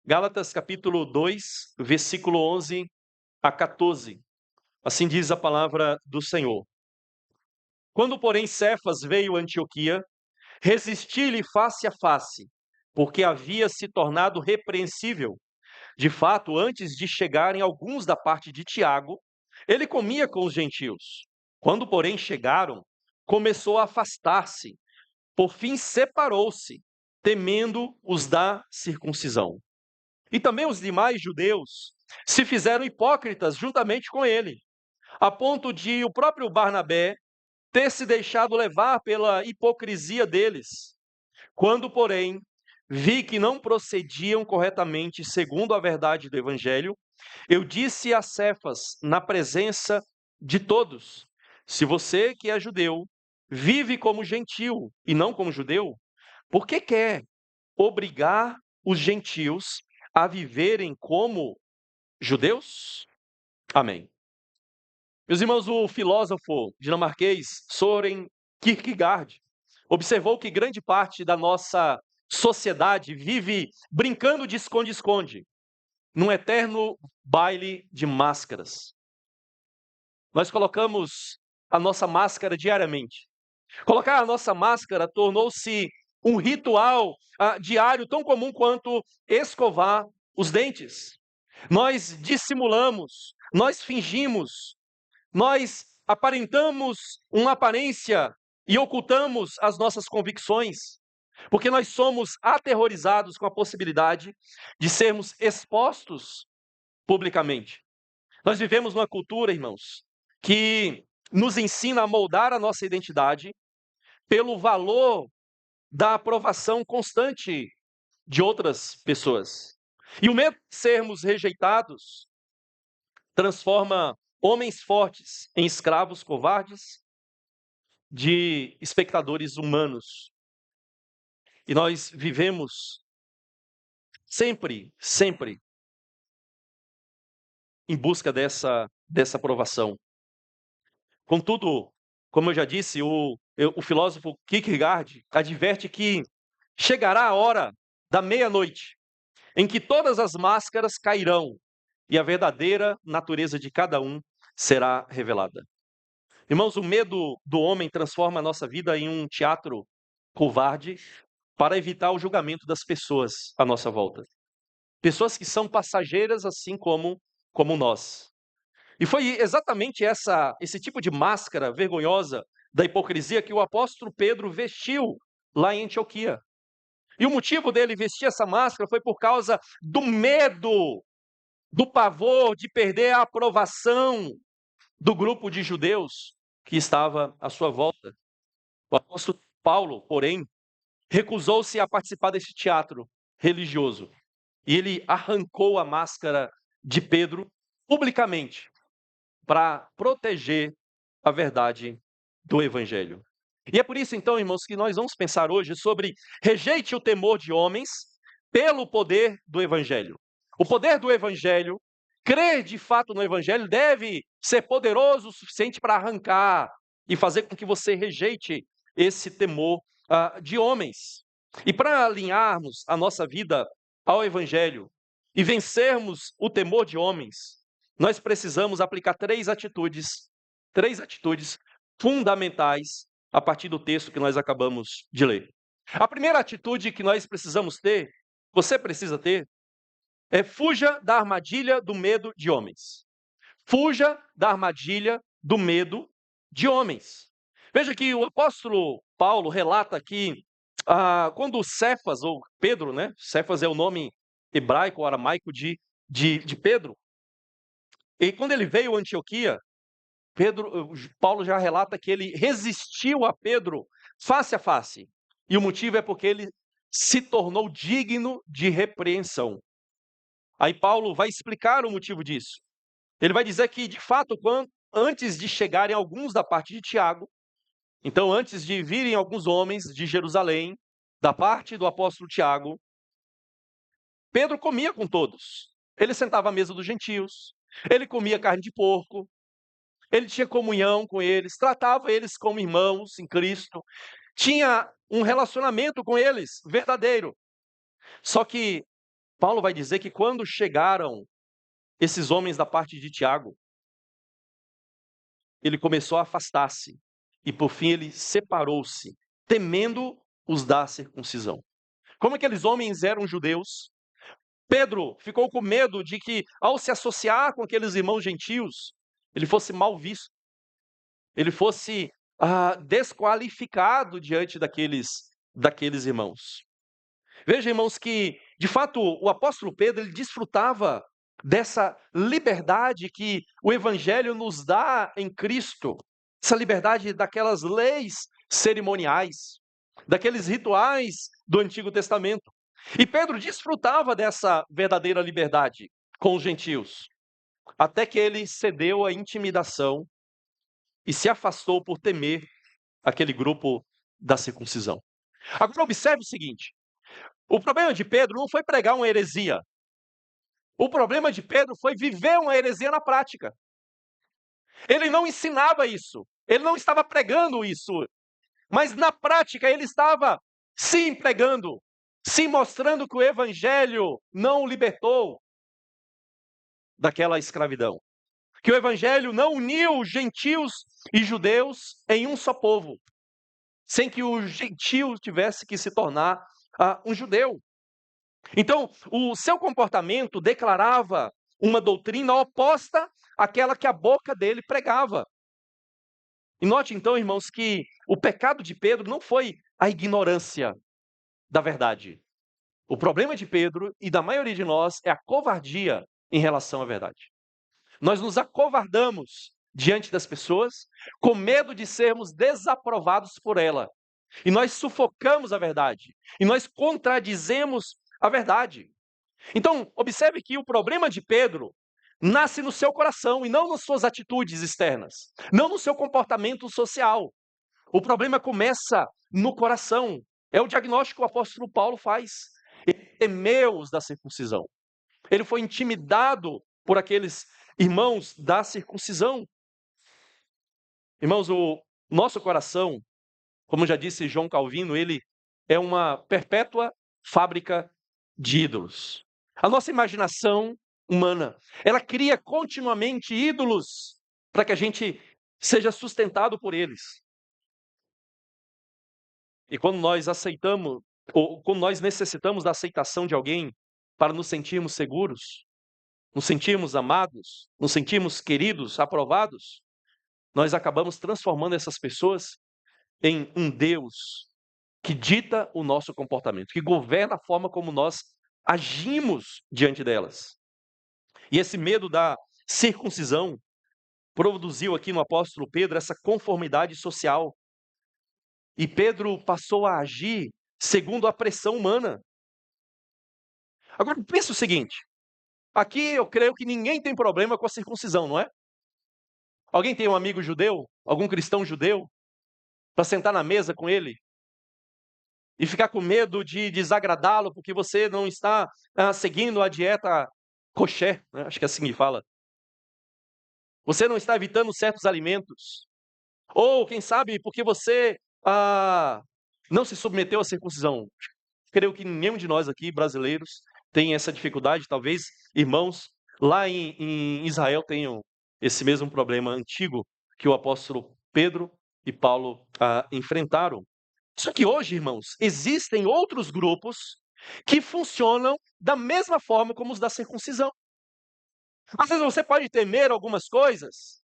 Gálatas capítulo 2, versículo 11 a 14. Assim diz a palavra do Senhor. Quando, porém, Cefas veio a Antioquia, resisti-lhe face a face, porque havia se tornado repreensível. De fato, antes de chegarem alguns da parte de Tiago, ele comia com os gentios. Quando, porém, chegaram, começou a afastar-se. Por fim, separou-se, temendo os da circuncisão. E também os demais judeus se fizeram hipócritas juntamente com ele, a ponto de o próprio Barnabé ter se deixado levar pela hipocrisia deles. Quando, porém, vi que não procediam corretamente segundo a verdade do evangelho, eu disse a Cefas, na presença de todos: se você que é judeu vive como gentil e não como judeu, por que quer obrigar os gentios a viverem como judeus? Amém. Meus irmãos, o filósofo dinamarquês Søren Kierkegaard observou que grande parte da nossa sociedade vive brincando de esconde-esconde, num eterno baile de máscaras. Nós colocamos a nossa máscara diariamente. Colocar a nossa máscara tornou-se um ritual diário tão comum quanto escovar os dentes. Nós dissimulamos, nós fingimos, nós aparentamos uma aparência e ocultamos as nossas convicções, porque nós somos aterrorizados com a possibilidade de sermos expostos publicamente. Nós vivemos numa cultura, irmãos, que nos ensina a moldar a nossa identidade pelo valor da aprovação constante de outras pessoas. E o medo de sermos rejeitados transforma homens fortes em escravos covardes de espectadores humanos. E nós vivemos sempre em busca dessa aprovação. Contudo, como eu já disse, o filósofo Kierkegaard adverte que chegará a hora da meia-noite, em que todas as máscaras cairão e a verdadeira natureza de cada um será revelada. Irmãos, o medo do homem transforma a nossa vida em um teatro covarde para evitar o julgamento das pessoas à nossa volta. Pessoas que são passageiras assim como nós. E foi exatamente esse tipo de máscara vergonhosa da hipocrisia que o apóstolo Pedro vestiu lá em Antioquia. E o motivo dele vestir essa máscara foi por causa do medo, do pavor de perder a aprovação do grupo de judeus que estava à sua volta. O apóstolo Paulo, porém, recusou-se a participar desse teatro religioso. E ele arrancou a máscara de Pedro publicamente para proteger a verdade do evangelho. E é por isso, então, irmãos, que nós vamos pensar hoje sobre rejeite o temor de homens pelo poder do evangelho. O poder do evangelho, crer de fato no evangelho, deve ser poderoso o suficiente para arrancar e fazer com que você rejeite esse temor de homens. E para alinharmos a nossa vida ao evangelho e vencermos o temor de homens, nós precisamos aplicar três atitudes fundamentais a partir do texto que nós acabamos de ler. A primeira atitude que nós precisamos ter, você precisa ter, é fuja da armadilha do medo de homens. Fuja da armadilha do medo de homens. Veja que o apóstolo Paulo relata que quando Cefas, ou Pedro, né? Cefas é o nome hebraico ou aramaico de Pedro. E quando ele veio a Antioquia, Paulo já relata que ele resistiu a Pedro face a face. E o motivo é porque ele se tornou digno de repreensão. Aí Paulo vai explicar o motivo disso. Ele vai dizer que, de fato, antes de chegarem alguns da parte de Tiago, então antes de virem alguns homens de Jerusalém, da parte do apóstolo Tiago, Pedro comia com todos. Ele sentava à mesa dos gentios, ele comia carne de porco, ele tinha comunhão com eles, tratava eles como irmãos em Cristo, tinha um relacionamento com eles verdadeiro. Só que Paulo vai dizer que quando chegaram esses homens da parte de Tiago, ele começou a afastar-se e por fim ele separou-se, temendo os da circuncisão. Como aqueles homens eram judeus, Pedro ficou com medo de que, ao se associar com aqueles irmãos gentios, ele fosse mal visto, ele fosse desqualificado diante daqueles irmãos. Veja, irmãos, que, de fato, o apóstolo Pedro, ele desfrutava dessa liberdade que o evangelho nos dá em Cristo, essa liberdade daquelas leis cerimoniais, daqueles rituais do Antigo Testamento. E Pedro desfrutava dessa verdadeira liberdade com os gentios, até que ele cedeu à intimidação e se afastou por temer aquele grupo da circuncisão. Agora observe o seguinte, o problema de Pedro não foi pregar uma heresia. O problema de Pedro foi viver uma heresia na prática. Ele não ensinava isso. Ele não estava pregando isso. Mas na prática ele estava sim pregando, sim mostrando que o evangelho não o libertou daquela escravidão. Que o evangelho não uniu gentios e judeus em um só povo, sem que o gentio tivesse que se tornar um judeu. Então, o seu comportamento declarava uma doutrina oposta àquela que a boca dele pregava. E note então, irmãos, que o pecado de Pedro não foi a ignorância da verdade. O problema de Pedro e da maioria de nós é a covardia em relação à verdade. Nós nos acovardamos diante das pessoas com medo de sermos desaprovados por ela. E nós sufocamos a verdade. E nós contradizemos a verdade. Então, observe que o problema de Pedro nasce no seu coração e não nas suas atitudes externas, não no seu comportamento social. O problema começa no coração. É o diagnóstico que o apóstolo Paulo faz. Ele temeu os da circuncisão. Ele foi intimidado por aqueles irmãos da circuncisão. Irmãos, o nosso coração, como já disse João Calvino, ele é uma perpétua fábrica de ídolos. A nossa imaginação humana, ela cria continuamente ídolos para que a gente seja sustentado por eles. E quando nós aceitamos, ou quando nós necessitamos da aceitação de alguém para nos sentirmos seguros, nos sentirmos amados, nos sentirmos queridos, aprovados, nós acabamos transformando essas pessoas em um Deus que dita o nosso comportamento, que governa a forma como nós agimos diante delas. E esse medo da circuncisão produziu aqui no apóstolo Pedro essa conformidade social. E Pedro passou a agir segundo a pressão humana. Agora, pensa o seguinte, aqui eu creio que ninguém tem problema com a circuncisão, não é? Alguém tem um amigo judeu? Algum cristão judeu? Para sentar na mesa com ele? E ficar com medo de desagradá-lo porque você não está seguindo a dieta kosher, né? Acho que é assim que fala. Você não está evitando certos alimentos. Ou, quem sabe, porque você não se submeteu à circuncisão. Creio que nenhum de nós aqui, brasileiros, tem essa dificuldade. Talvez irmãos lá em Israel tenham esse mesmo problema antigo que o apóstolo Pedro e Paulo enfrentaram. Só que hoje, irmãos, existem outros grupos que funcionam da mesma forma como os da circuncisão. Às vezes você pode temer algumas coisas,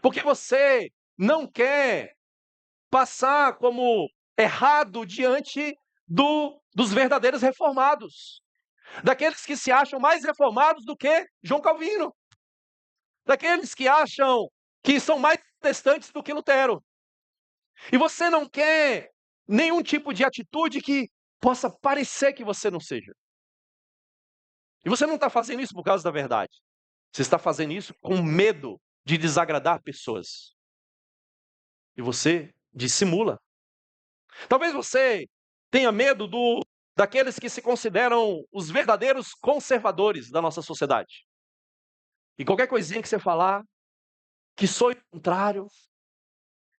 porque você não quer passar como errado diante dos verdadeiros reformados, daqueles que se acham mais reformados do que João Calvino, daqueles que acham que são mais protestantes do que Lutero. E você não quer nenhum tipo de atitude que possa parecer que você não seja. E você não está fazendo isso por causa da verdade. Você está fazendo isso com medo de desagradar pessoas. E você dissimula. Talvez você tenha medo daqueles que se consideram os verdadeiros conservadores da nossa sociedade. E qualquer coisinha que você falar, que soe contrário,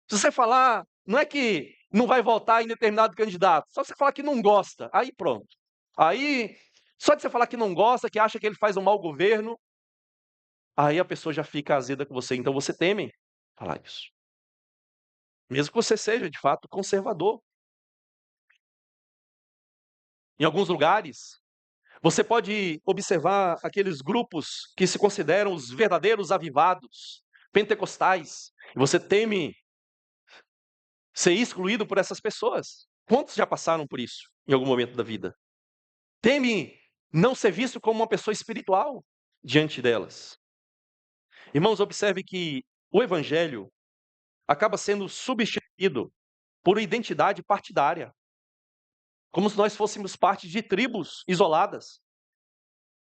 se você falar, não é que não vai votar em determinado candidato, só você falar que não gosta, aí pronto. Aí Só de você falar que não gosta, que acha que ele faz um mau governo, aí a pessoa já fica azeda com você. Então você teme falar isso. Mesmo que você seja, de fato, conservador. Em alguns lugares, você pode observar aqueles grupos que se consideram os verdadeiros avivados, pentecostais, e você teme ser excluído por essas pessoas. Quantos já passaram por isso em algum momento da vida? Teme não ser visto como uma pessoa espiritual diante delas. Irmãos, observe que o evangelho acaba sendo substituído por identidade partidária, como se nós fôssemos parte de tribos isoladas.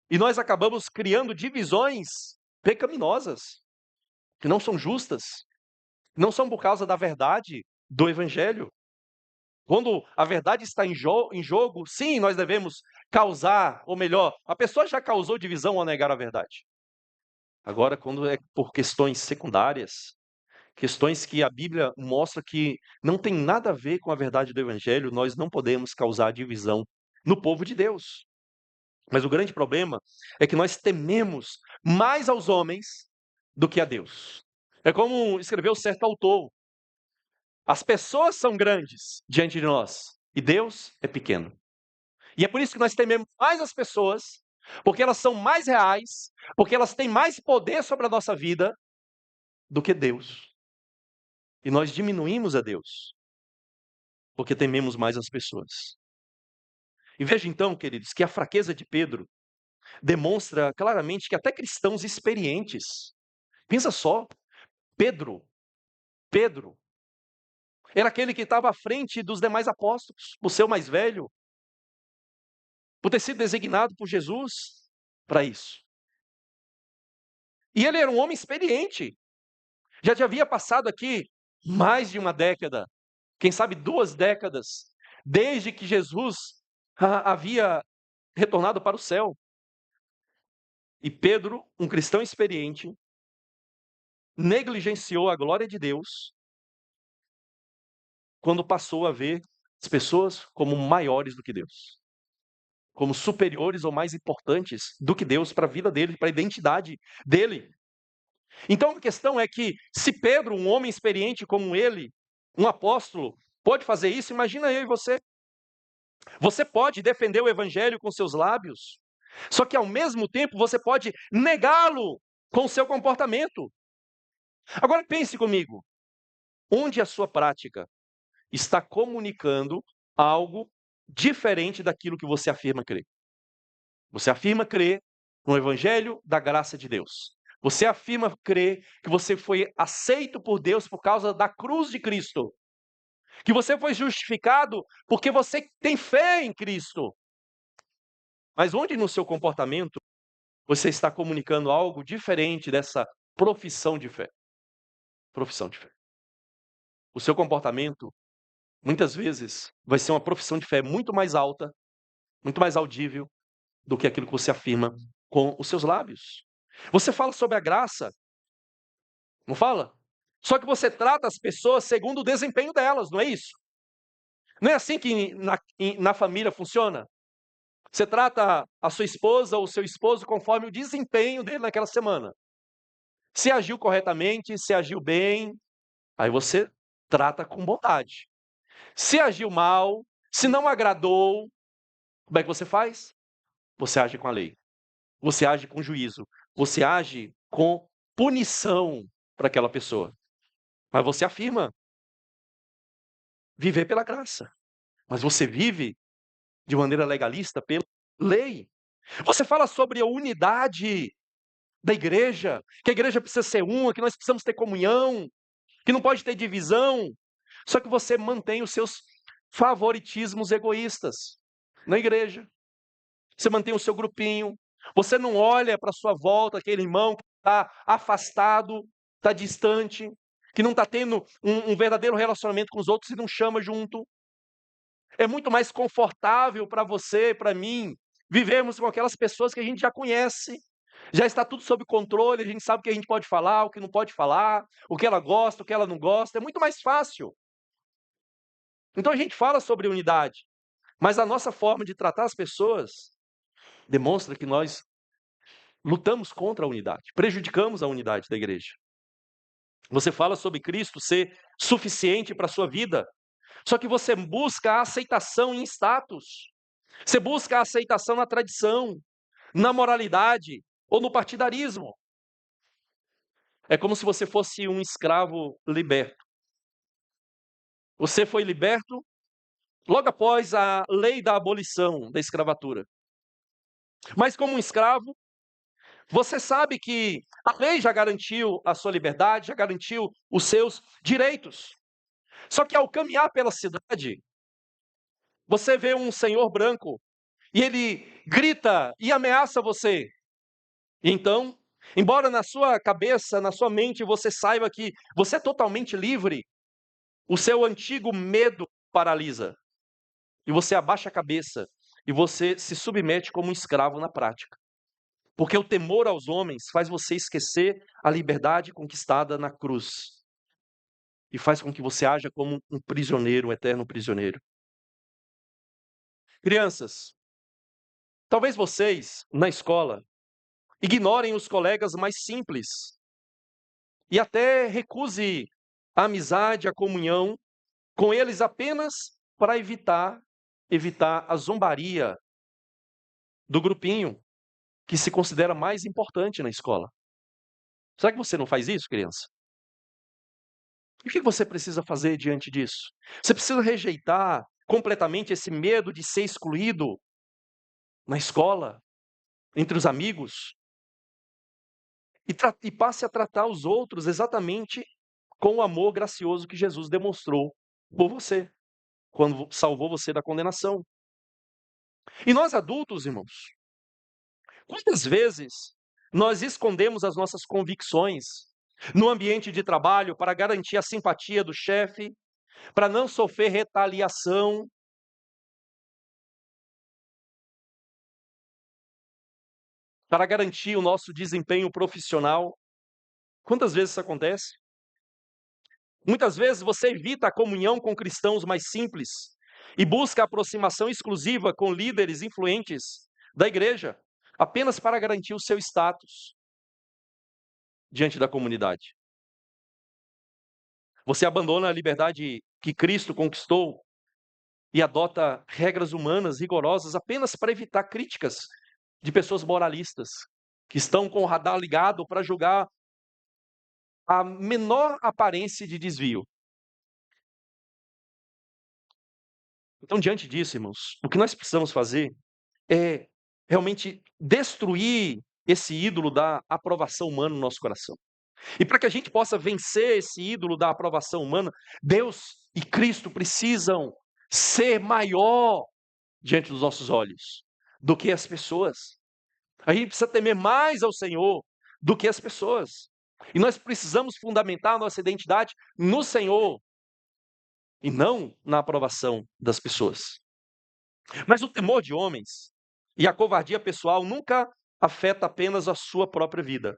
E nós acabamos criando divisões pecaminosas, que não são justas, não são por causa da verdade do evangelho. Quando a verdade está em jogo, sim, nós devemos causar, ou melhor, a pessoa já causou divisão ao negar a verdade. Agora, quando é por questões secundárias, questões que a Bíblia mostra que não tem nada a ver com a verdade do Evangelho, nós não podemos causar divisão no povo de Deus. Mas o grande problema é que nós tememos mais aos homens do que a Deus. É como escreveu certo autor: as pessoas são grandes diante de nós e Deus é pequeno. E é por isso que nós tememos mais as pessoas, porque elas são mais reais, porque elas têm mais poder sobre a nossa vida do que Deus. E nós diminuímos a Deus, porque tememos mais as pessoas. E veja então, queridos, que a fraqueza de Pedro demonstra claramente que até cristãos experientes, pensa só, Pedro, Pedro, era aquele que estava à frente dos demais apóstolos, por ser o mais velho, por ter sido designado por Jesus para isso. E ele era um homem experiente, já havia passado aqui mais de uma década, quem sabe 2 décadas, desde que Jesus havia retornado para o céu. E Pedro, um cristão experiente, negligenciou a glória de Deus quando passou a ver as pessoas como maiores do que Deus, como superiores ou mais importantes do que Deus para a vida dele, para a identidade dele. Então a questão é que, se Pedro, um homem experiente como ele, um apóstolo, pode fazer isso, imagina eu e você. Você pode defender o evangelho com seus lábios, só que ao mesmo tempo você pode negá-lo com o seu comportamento. Agora pense comigo, onde a sua prática está comunicando algo diferente daquilo que você afirma crer? Você afirma crer no evangelho da graça de Deus. Você afirma crer que você foi aceito por Deus por causa da cruz de Cristo, que você foi justificado porque você tem fé em Cristo. Mas onde no seu comportamento você está comunicando algo diferente dessa profissão de fé? Profissão de fé. O seu comportamento, muitas vezes, vai ser uma profissão de fé muito mais alta, muito mais audível do que aquilo que você afirma com os seus lábios. Você fala sobre a graça, não fala? Só que você trata as pessoas segundo o desempenho delas, não é isso? Não é assim que na família funciona? Você trata a sua esposa ou o seu esposo conforme o desempenho dele naquela semana. Se agiu corretamente, se agiu bem, aí você trata com bondade. Se agiu mal, se não agradou, como é que você faz? Você age com a lei. Você age com juízo. Você age com punição para aquela pessoa. Mas você afirma viver pela graça. Mas você vive de maneira legalista pela lei. Você fala sobre a unidade da igreja, que a igreja precisa ser uma, que nós precisamos ter comunhão, que não pode ter divisão. Só que você mantém os seus favoritismos egoístas na igreja. Você mantém o seu grupinho. Você não olha para a sua volta, aquele irmão que está afastado, está distante, que não está tendo um verdadeiro relacionamento com os outros e não chama junto. É muito mais confortável para você, para mim, vivermos com aquelas pessoas que a gente já conhece. Já está tudo sob controle, a gente sabe o que a gente pode falar, o que não pode falar, o que ela gosta, o que ela não gosta. É muito mais fácil. Então a gente fala sobre unidade, mas a nossa forma de tratar as pessoas Demonstra que nós lutamos contra a unidade, prejudicamos a unidade da igreja. Você fala sobre Cristo ser suficiente para a sua vida, só que você busca a aceitação em status. Você busca a aceitação na tradição, na moralidade ou no partidarismo. É como se você fosse um escravo liberto. Você foi liberto logo após a lei da abolição da escravatura. Mas como um escravo, você sabe que a lei já garantiu a sua liberdade, já garantiu os seus direitos. Só que ao caminhar pela cidade, você vê um senhor branco e ele grita e ameaça você. E então, embora na sua cabeça, na sua mente, você saiba que você é totalmente livre, o seu antigo medo paralisa. E você abaixa a cabeça e você se submete como um escravo na prática. Porque o temor aos homens faz você esquecer a liberdade conquistada na cruz. E faz com que você haja como um prisioneiro, um eterno prisioneiro. Crianças, talvez vocês, na escola, ignorem os colegas mais simples e até recuse a amizade, a comunhão com eles apenas para evitar a zombaria do grupinho que se considera mais importante na escola. Será que você não faz isso, criança? E o que você precisa fazer diante disso? Você precisa rejeitar completamente esse medo de ser excluído na escola, entre os amigos, e passe a tratar os outros exatamente com o amor gracioso que Jesus demonstrou por você, quando salvou você da condenação. E nós adultos, irmãos, quantas vezes nós escondemos as nossas convicções no ambiente de trabalho para garantir a simpatia do chefe, para não sofrer retaliação, para garantir o nosso desempenho profissional? Quantas vezes isso acontece? Muitas vezes você evita a comunhão com cristãos mais simples e busca a aproximação exclusiva com líderes influentes da igreja, apenas para garantir o seu status diante da comunidade. Você abandona a liberdade que Cristo conquistou e adota regras humanas rigorosas apenas para evitar críticas de pessoas moralistas que estão com o radar ligado para julgar a menor aparência de desvio. Então, diante disso, irmãos, o que nós precisamos fazer é realmente destruir esse ídolo da aprovação humana no nosso coração. E para que a gente possa vencer esse ídolo da aprovação humana, Deus e Cristo precisam ser maior diante dos nossos olhos do que as pessoas. A gente precisa temer mais ao Senhor do que as pessoas. E nós precisamos fundamentar a nossa identidade no Senhor e não na aprovação das pessoas. Mas o temor de homens e a covardia pessoal nunca afeta apenas a sua própria vida.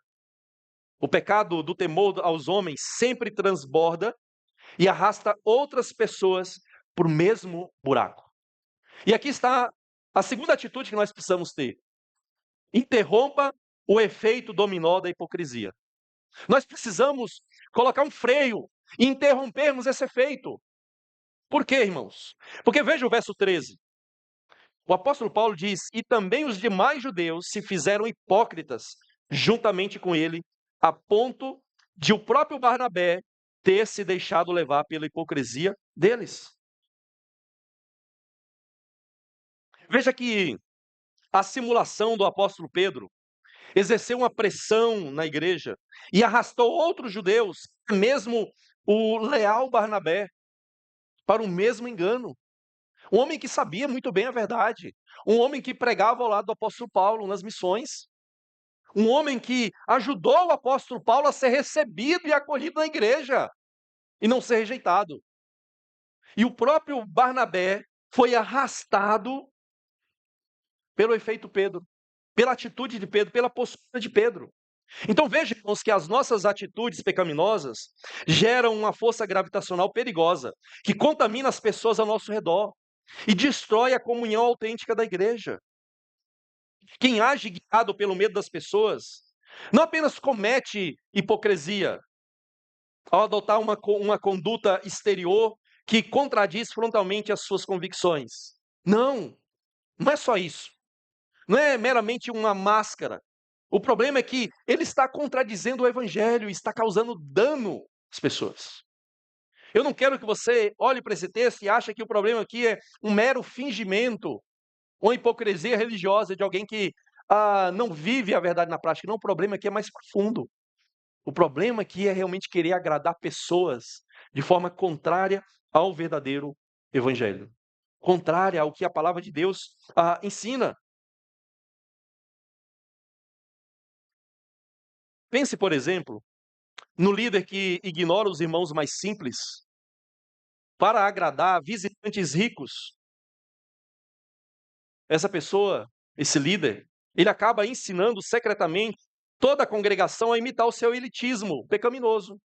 O pecado do temor aos homens sempre transborda e arrasta outras pessoas para o mesmo buraco. E aqui está a segunda atitude que nós precisamos ter. Interrompa o efeito dominó da hipocrisia. Nós precisamos colocar um freio e interrompermos esse efeito. Por quê, irmãos? Porque veja o verso 13. O apóstolo Paulo diz: e também os demais judeus se fizeram hipócritas juntamente com ele, a ponto de o próprio Barnabé ter se deixado levar pela hipocrisia deles. Veja que a simulação do apóstolo Pedro exerceu uma pressão na igreja e arrastou outros judeus, mesmo o leal Barnabé, para o mesmo engano. Um homem que sabia muito bem a verdade, um homem que pregava ao lado do apóstolo Paulo nas missões, um homem que ajudou o apóstolo Paulo a ser recebido e acolhido na igreja e não ser rejeitado. E o próprio Barnabé foi arrastado pelo efeito Pedro, pela atitude de Pedro, pela postura de Pedro. Então vejamos que as nossas atitudes pecaminosas geram uma força gravitacional perigosa, que contamina as pessoas ao nosso redor e destrói a comunhão autêntica da igreja. Quem age guiado pelo medo das pessoas, não apenas comete hipocrisia ao adotar uma conduta exterior que contradiz frontalmente as suas convicções. Não, não é só isso. Não é meramente uma máscara. O problema é que ele está contradizendo o evangelho, está causando dano às pessoas. Eu não quero que você olhe para esse texto e ache que o problema aqui é um mero fingimento ou hipocrisia religiosa de alguém que não vive a verdade na prática. Não, o problema aqui é mais profundo. O problema aqui é realmente querer agradar pessoas de forma contrária ao verdadeiro evangelho, contrária ao que a palavra de Deus ensina. Pense, por exemplo, no líder que ignora os irmãos mais simples para agradar visitantes ricos. Essa pessoa, esse líder, ele acaba ensinando secretamente toda a congregação a imitar o seu elitismo pecaminoso.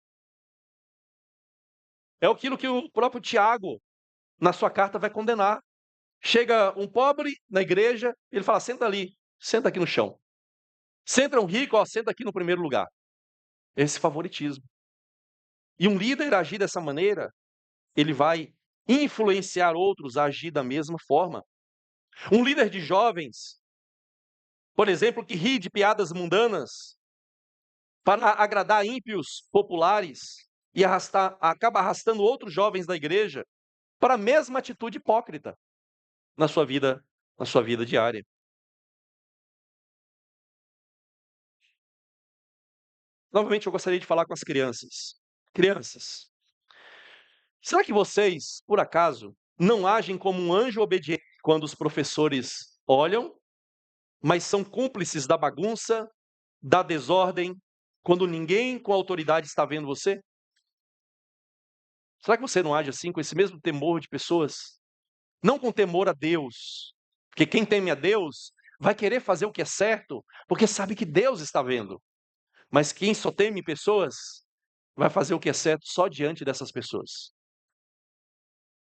É aquilo que o próprio Tiago, na sua carta, vai condenar. Chega um pobre na igreja, ele fala: senta ali, senta aqui no chão. Senta um rico, ó, senta aqui no primeiro lugar. Esse favoritismo. E um líder agir dessa maneira, ele vai influenciar outros a agir da mesma forma. Um líder de jovens, por exemplo, que ri de piadas mundanas para agradar ímpios populares e acaba arrastando outros jovens da igreja para a mesma atitude hipócrita na sua vida diária. Novamente, eu gostaria de falar com as crianças. Crianças, será que vocês, por acaso, não agem como um anjo obediente quando os professores olham, mas são cúmplices da bagunça, da desordem, quando ninguém com autoridade está vendo você? Será que você não age assim, com esse mesmo temor de pessoas? Não com temor a Deus, porque quem teme a Deus vai querer fazer o que é certo, porque sabe que Deus está vendo. Mas quem só teme pessoas, vai fazer o que é certo só diante dessas pessoas.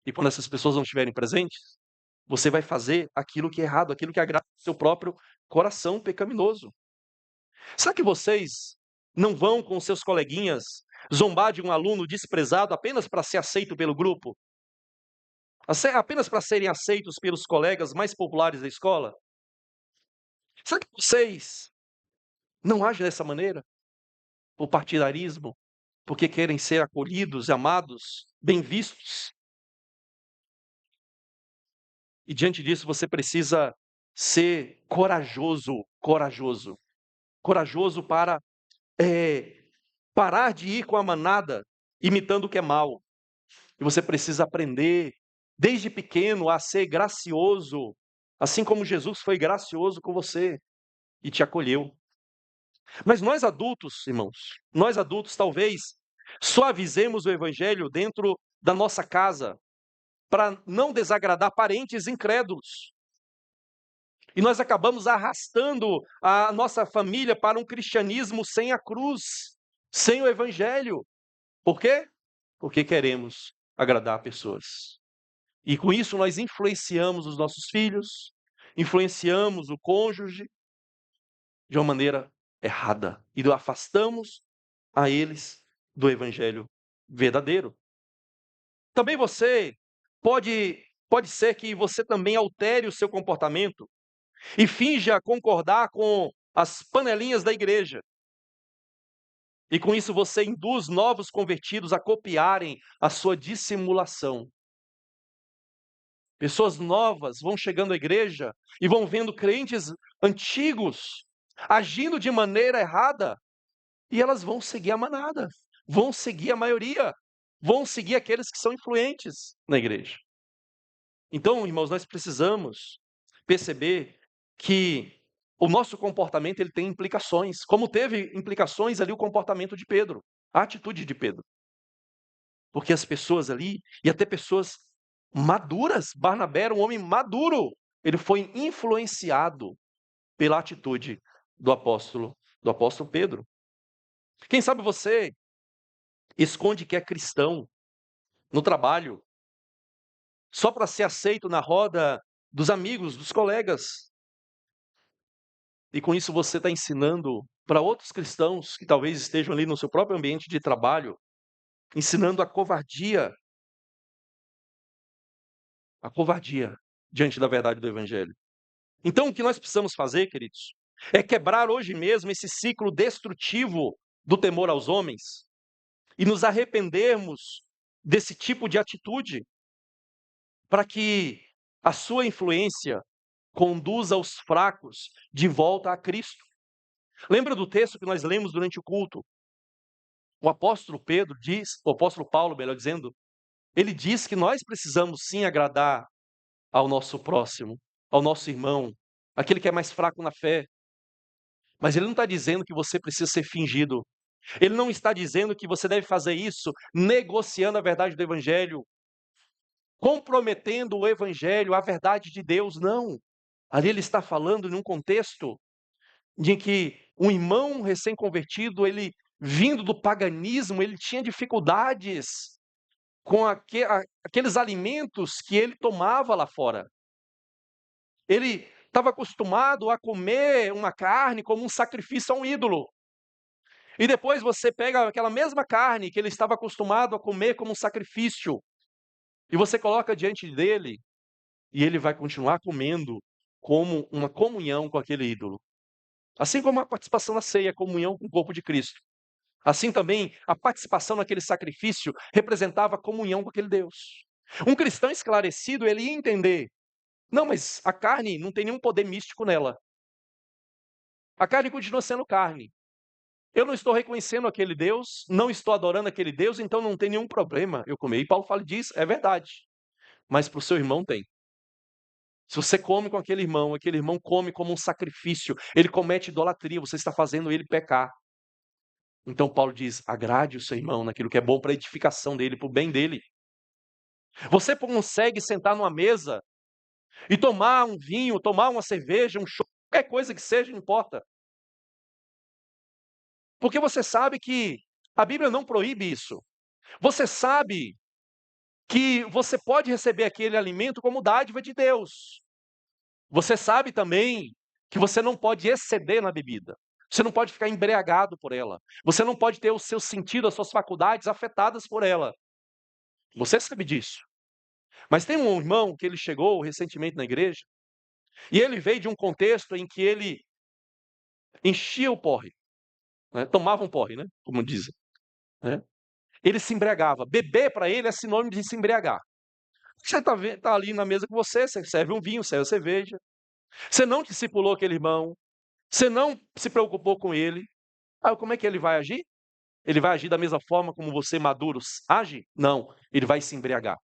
E quando essas pessoas não estiverem presentes, você vai fazer aquilo que é errado, aquilo que agrada o seu próprio coração pecaminoso. Será que vocês não vão com seus coleguinhas zombar de um aluno desprezado apenas para ser aceito pelo grupo? Apenas para serem aceitos pelos colegas mais populares da escola? Será que vocês não agem dessa maneira? Por partidarismo? Porque querem ser acolhidos, amados, bem vistos? E diante disso você precisa ser corajoso para parar de ir com a manada, imitando o que é mal. E você precisa aprender, desde pequeno, a ser gracioso, assim como Jesus foi gracioso com você e te acolheu. Mas nós adultos, irmãos, nós adultos talvez suavizemos o evangelho dentro da nossa casa, para não desagradar parentes incrédulos. E nós acabamos arrastando a nossa família para um cristianismo sem a cruz, sem o evangelho. Por quê? Porque queremos agradar pessoas. E com isso nós influenciamos os nossos filhos, influenciamos o cônjuge de uma maneira errada e afastamos a eles do evangelho verdadeiro. Também você pode ser que você também altere o seu comportamento e finja concordar com as panelinhas da igreja. E com isso você induz novos convertidos a copiarem a sua dissimulação. Pessoas novas vão chegando à igreja e vão vendo crentes antigos agindo de maneira errada, e elas vão seguir a manada, vão seguir a maioria, vão seguir aqueles que são influentes na igreja. Então, irmãos, nós precisamos perceber que o nosso comportamento ele tem implicações, como teve implicações ali o comportamento de Pedro, a atitude de Pedro. Porque as pessoas ali, e até pessoas maduras, Barnabé era um homem maduro, ele foi influenciado pela atitude do apóstolo Pedro. Quem sabe você esconde que é cristão no trabalho, só para ser aceito na roda dos amigos, dos colegas. E com isso você está ensinando para outros cristãos que talvez estejam ali no seu próprio ambiente de trabalho, ensinando a covardia diante da verdade do evangelho. Então, o que nós precisamos fazer, queridos, é quebrar hoje mesmo esse ciclo destrutivo do temor aos homens e nos arrependermos desse tipo de atitude, para que a sua influência conduza os fracos de volta a Cristo. Lembra do texto que nós lemos durante o culto? O apóstolo Pedro diz, o apóstolo Paulo, melhor dizendo, ele diz que nós precisamos sim agradar ao nosso próximo, ao nosso irmão, aquele que é mais fraco na fé. Mas ele não está dizendo que você precisa ser fingido. Ele não está dizendo que você deve fazer isso negociando a verdade do evangelho, comprometendo o evangelho, a verdade de Deus, não. Ali ele está falando num contexto de que um irmão recém-convertido, ele vindo do paganismo, ele tinha dificuldades com aqueles alimentos que ele tomava lá fora. Ele estava acostumado a comer uma carne como um sacrifício a um ídolo. E depois você pega aquela mesma carne que ele estava acostumado a comer como um sacrifício, e você coloca diante dele, e ele vai continuar comendo como uma comunhão com aquele ídolo. Assim como a participação na ceia, a comunhão com o corpo de Cristo. Assim também, a participação naquele sacrifício representava a comunhão com aquele Deus. Um cristão esclarecido, ele ia entender, não, mas a carne não tem nenhum poder místico nela. A carne continua sendo carne. Eu não estou reconhecendo aquele Deus, não estou adorando aquele Deus, então não tem nenhum problema eu comer. E Paulo fala disso, é verdade. Mas para o seu irmão tem. Se você come com aquele irmão come como um sacrifício, ele comete idolatria, você está fazendo ele pecar. Então Paulo diz, agrade o seu irmão naquilo que é bom para a edificação dele, para o bem dele. Você consegue sentar numa mesa e tomar um vinho, tomar uma cerveja, um chopp, qualquer coisa que seja, não importa. Porque você sabe que a Bíblia não proíbe isso. Você sabe que você pode receber aquele alimento como dádiva de Deus. Você sabe também que você não pode exceder na bebida. Você não pode ficar embriagado por ela. Você não pode ter o seu sentido, as suas faculdades afetadas por ela. Você sabe disso. Mas tem um irmão que ele chegou recentemente na igreja e ele veio de um contexto em que ele enchia o porre, né? Tomava um porre, né? Como dizem, né? Ele se embriagava. Beber para ele é sinônimo de se embriagar. Você está ali na mesa com você serve um vinho, serve cerveja. Você não discipulou aquele irmão, você não se preocupou com ele. Aí como é que ele vai agir? Ele vai agir da mesma forma como você, maduros, age? Não, ele vai se embriagar.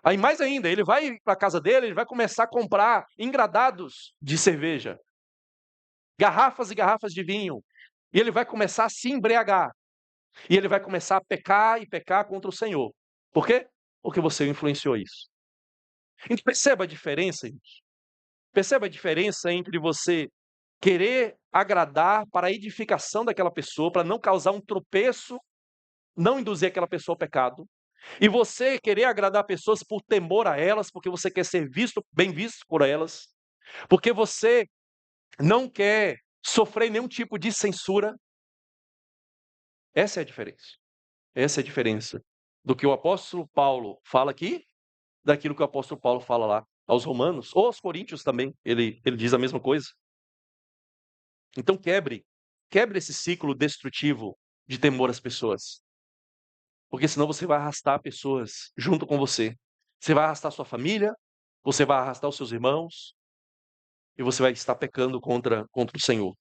Aí mais ainda, ele vai para a casa dele, ele vai começar a comprar engradados de cerveja, garrafas e garrafas de vinho, e ele vai começar a se embriagar. E ele vai começar a pecar e pecar contra o Senhor. Por quê? Porque você influenciou isso. Então perceba a diferença, irmãos. Perceba a diferença entre você querer agradar para a edificação daquela pessoa, para não causar um tropeço, não induzir aquela pessoa ao pecado, e você querer agradar pessoas por temor a elas, porque você quer ser visto, bem visto por elas, porque você não quer sofrer nenhum tipo de censura. Essa é a diferença. Essa é a diferença do que o apóstolo Paulo fala aqui, daquilo que o apóstolo Paulo fala lá aos romanos, ou aos coríntios também, ele diz a mesma coisa. Então quebre esse ciclo destrutivo de temor às pessoas. Porque senão você vai arrastar pessoas junto com você. Você vai arrastar sua família, você vai arrastar os seus irmãos, e você vai estar pecando contra o Senhor.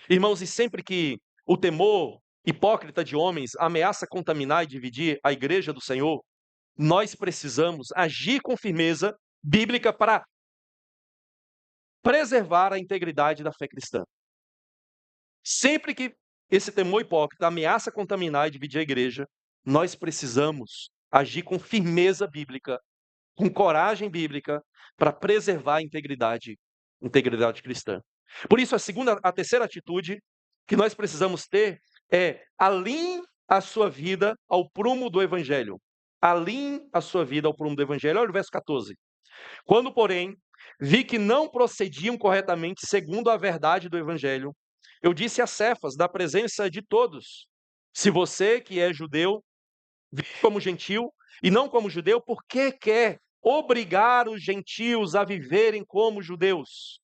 Irmãos, e sempre que o temor hipócrita de homens ameaça contaminar e dividir a igreja do Senhor, nós precisamos agir com firmeza bíblica para preservar a integridade da fé cristã. Sempre que esse temor hipócrita ameaça contaminar e dividir a igreja, nós precisamos agir com firmeza bíblica, com coragem bíblica, para preservar a integridade cristã. Por isso, a terceira atitude que nós precisamos ter é alinhe a sua vida ao prumo do evangelho. Alinhe a sua vida ao prumo do evangelho. Olha o verso 14. Quando, porém, vi que não procediam corretamente segundo a verdade do Evangelho. Eu disse a Cefas, da presença de todos: se você, que é judeu, vive como gentil e não como judeu, por que quer obrigar os gentios a viverem como judeus?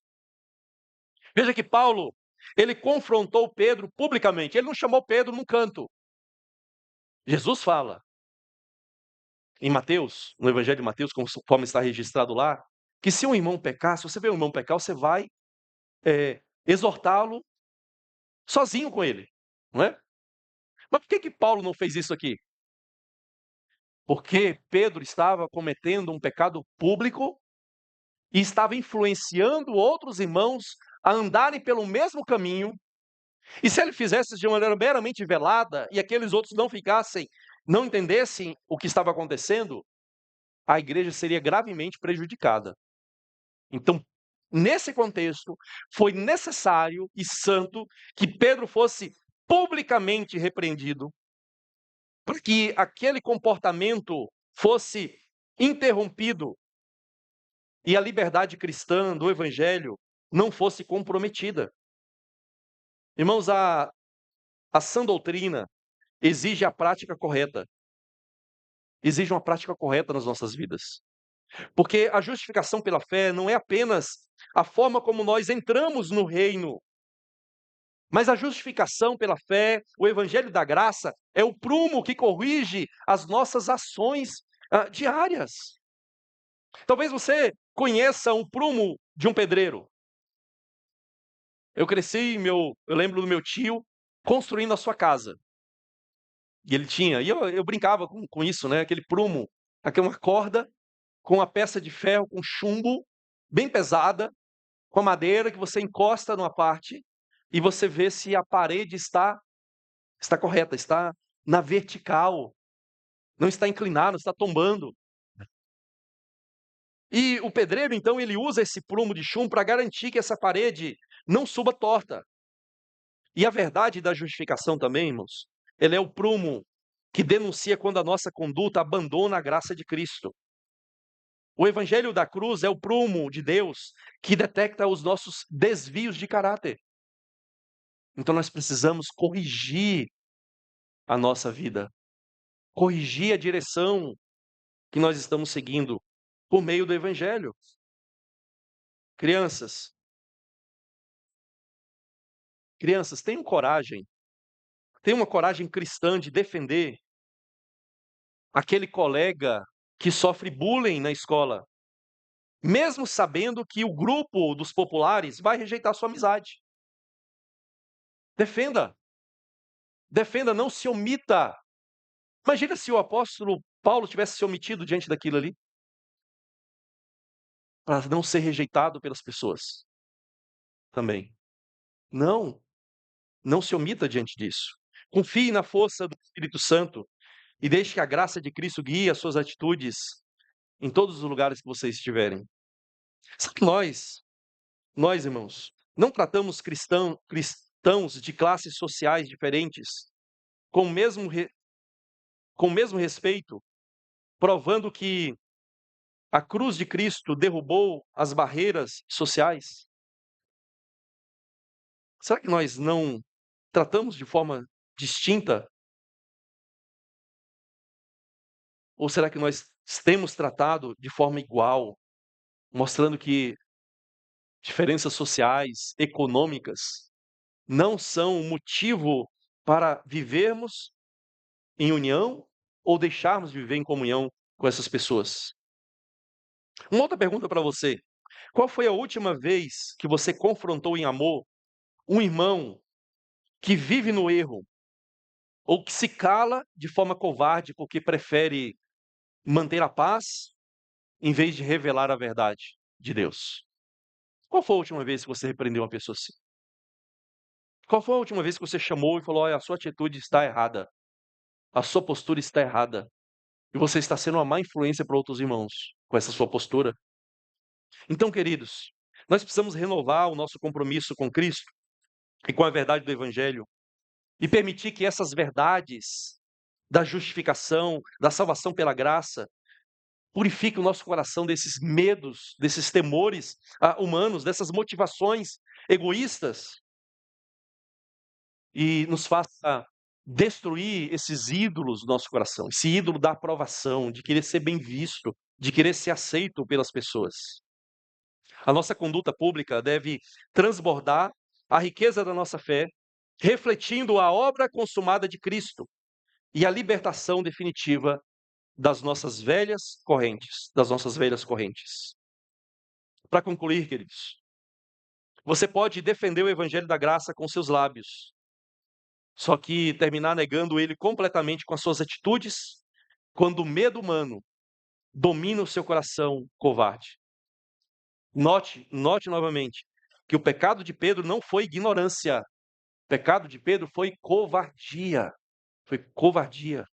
Veja que Paulo, ele confrontou Pedro publicamente. Ele não chamou Pedro num canto. Jesus fala em Mateus, no Evangelho de Mateus, conforme está registrado lá, que se um irmão pecar, se você vê um irmão pecar, você vai exortá-lo sozinho com ele, não é? Mas por que Paulo não fez isso aqui? Porque Pedro estava cometendo um pecado público e estava influenciando outros irmãos a andarem pelo mesmo caminho. E se ele fizesse de maneira meramente velada e aqueles outros não entendessem o que estava acontecendo, a igreja seria gravemente prejudicada. Então, nesse contexto, foi necessário e santo que Pedro fosse publicamente repreendido, para que aquele comportamento fosse interrompido e a liberdade cristã do evangelho não fosse comprometida. Irmãos, a sã doutrina exige a prática correta. Exige uma prática correta nas nossas vidas. Porque a justificação pela fé não é apenas a forma como nós entramos no reino, mas a justificação pela fé, o evangelho da graça, é o prumo que corrige as nossas ações diárias. Talvez você conheça um prumo de um pedreiro. Eu cresci, eu lembro do meu tio construindo a sua casa. E ele tinha, e eu brincava com isso, né? Aquele prumo, aquela corda com uma peça de ferro com chumbo bem pesada, com a madeira que você encosta numa parte e você vê se a parede está correta, está na vertical, não está inclinada, não está tombando. E o pedreiro, então, ele usa esse prumo de chumbo para garantir que essa parede não suba torta. E a verdade da justificação também, irmãos, ela é o prumo que denuncia quando a nossa conduta abandona a graça de Cristo. O evangelho da cruz é o prumo de Deus que detecta os nossos desvios de caráter. Então nós precisamos corrigir a nossa vida, corrigir a direção que nós estamos seguindo por meio do evangelho. Crianças, tenham uma coragem cristã de defender aquele colega que sofre bullying na escola, mesmo sabendo que o grupo dos populares vai rejeitar sua amizade. Defenda, defenda, não se omita. Imagina se o apóstolo Paulo tivesse se omitido diante daquilo ali, para não ser rejeitado pelas pessoas também. Não, não se omita diante disso. Confie na força do Espírito Santo e deixe que a graça de Cristo guie as suas atitudes em todos os lugares que vocês estiverem. Sabe, nós, irmãos, não tratamos cristãos de classes sociais diferentes com com o mesmo respeito, provando que a cruz de Cristo derrubou as barreiras sociais. Será que nós não tratamos de forma distinta? Ou será que nós temos tratado de forma igual, mostrando que diferenças sociais, econômicas, não são um motivo para vivermos em união ou deixarmos de viver em comunhão com essas pessoas? Uma outra pergunta para você: qual foi a última vez que você confrontou em amor um irmão que vive no erro ou que se cala de forma covarde porque prefere manter a paz em vez de revelar a verdade de Deus? Qual foi a última vez que você repreendeu uma pessoa assim? Qual foi a última vez que você chamou e falou: olha, a sua atitude está errada, a sua postura está errada, e você está sendo uma má influência para outros irmãos com essa sua postura? Então, queridos, nós precisamos renovar o nosso compromisso com Cristo e com a verdade do Evangelho e permitir que essas verdades da justificação, da salvação pela graça, Purifique o nosso coração desses medos, desses temores humanos, dessas motivações egoístas e nos faça destruir esses ídolos do nosso coração, esse ídolo da aprovação, de querer ser bem visto, de querer ser aceito pelas pessoas. A nossa conduta pública deve transbordar a riqueza da nossa fé, refletindo a obra consumada de Cristo e a libertação definitiva das nossas velhas correntes, das nossas velhas correntes. Para concluir, queridos, você pode defender o evangelho da graça com seus lábios, só que terminar negando ele completamente com as suas atitudes, quando o medo humano domina o seu coração covarde. Note novamente que o pecado de Pedro não foi ignorância. O pecado de Pedro foi covardia. Foi covardia.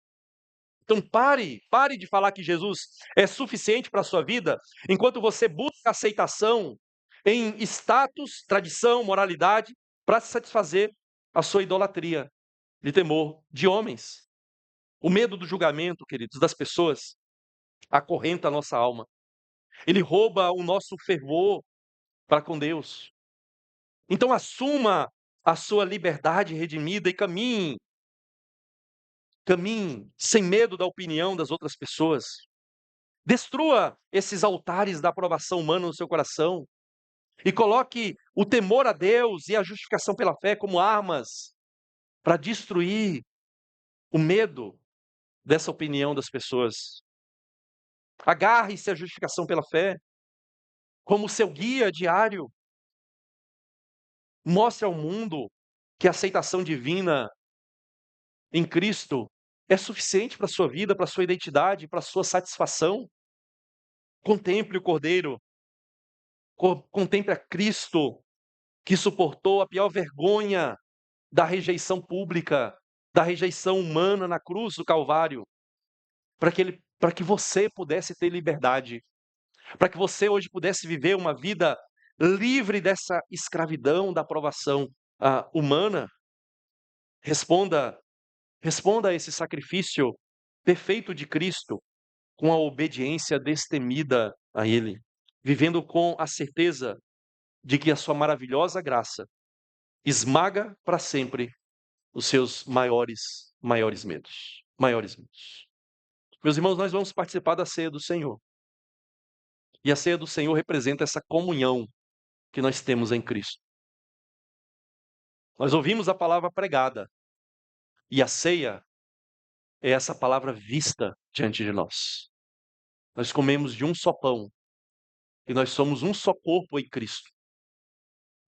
Então pare de falar que Jesus é suficiente para a sua vida, enquanto você busca aceitação em status, tradição, moralidade, para satisfazer a sua idolatria de temor de homens. O medo do julgamento, queridos, das pessoas, acorrenta a nossa alma. Ele rouba o nosso fervor para com Deus. Então assuma a sua liberdade redimida e caminhe sem medo da opinião das outras pessoas. Destrua esses altares da aprovação humana no seu coração e coloque o temor a Deus e a justificação pela fé como armas para destruir o medo dessa opinião das pessoas. Agarre-se à justificação pela fé como seu guia diário. Mostre ao mundo que a aceitação divina em Cristo é suficiente para a sua vida, para a sua identidade, para a sua satisfação. Contemple o Cordeiro, contemple a Cristo, que suportou a pior vergonha da rejeição pública, da rejeição humana na cruz do Calvário, para que você pudesse ter liberdade, para que você hoje pudesse viver uma vida livre dessa escravidão da aprovação humana. Responda a esse sacrifício perfeito de Cristo com a obediência destemida a Ele, vivendo com a certeza de que a sua maravilhosa graça esmaga para sempre os seus maiores medos. Maiores medos. Meus irmãos, nós vamos participar da ceia do Senhor. E a ceia do Senhor representa essa comunhão que nós temos em Cristo. Nós ouvimos a palavra pregada, e a ceia é essa palavra vista diante de nós. Nós comemos de um só pão, e nós somos um só corpo em Cristo.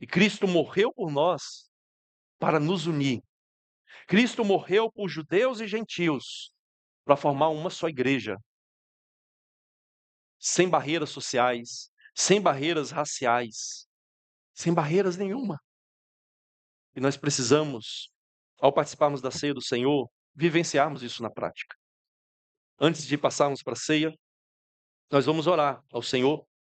E Cristo morreu por nós para nos unir. Cristo morreu por judeus e gentios para formar uma só igreja, sem barreiras sociais, sem barreiras raciais, sem barreiras nenhuma. E nós precisamos, ao participarmos da ceia do Senhor, vivenciarmos isso na prática. Antes de passarmos para a ceia, nós vamos orar ao Senhor